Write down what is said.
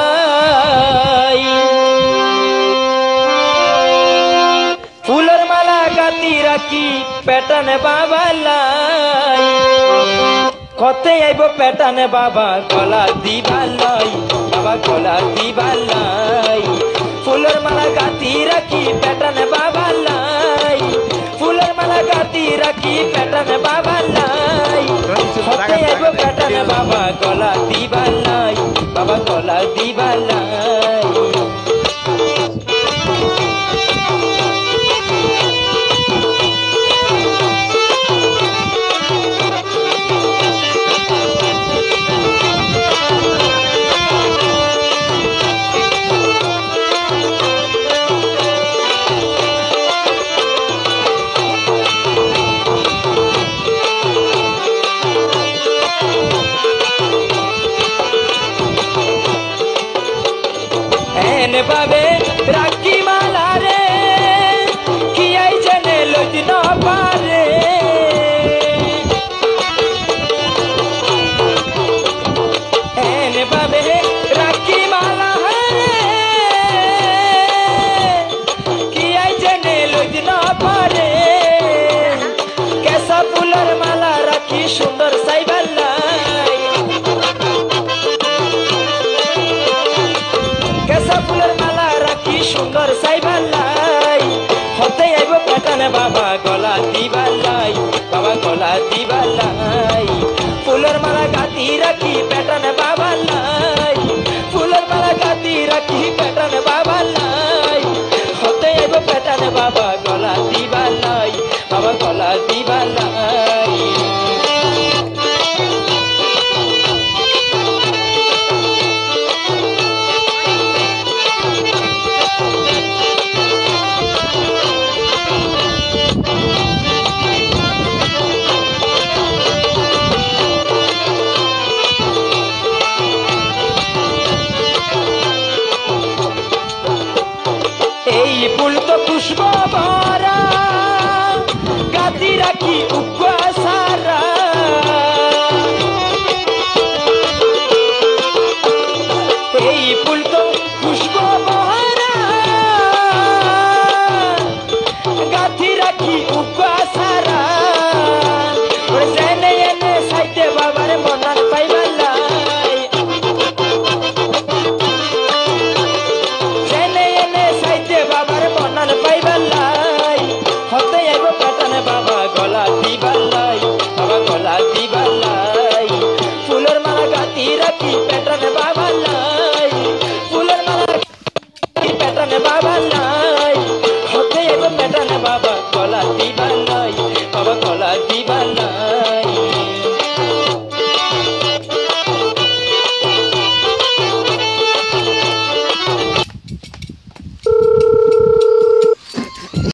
বাবালাই ফুলের মালা গাতি রাখি প্যাটানে বাবালাই কতে আইব প্যাটানে বাবা গলা দিবালাই বাবা গলা দিবালাই ফুলের মালা গাতি রাখি প্যাটানে বাবালাই ফুলের মালা গাতি রাখি প্যাটানে বাবালাই কতে আইব প্যাটানে বাবা গলা দিবালাই বাবা গলা দিবালাই বাবে রাখি মালা রে কি আই জেনে লইত না পারে এনে বাবে রাখি মালা রে কি আই জেনে লইত না পারে কেসা ফুলের মালা রাখি সুন্দর সাইবাল্লাই কেসা ফুলের মালা রাখি সুন্দর সাইবাল্লাই হতে আইব প্যাটানে বাবা গলা দিবাল্লাই বাবা গলা দিবাল্লাই ফুলের মালা গাতি রাখি প্যাটানে বাবাল্লাই ফুলের মালা গাতি রাখি প্যাটানে বাবাল্লাই হতে আইব প্যাটানে বাবা গলা দিবাল্লাই বাবা গলা দিবাল্লাই এই ফুল তো পুষ্প ভরা গাতি রাখি উপা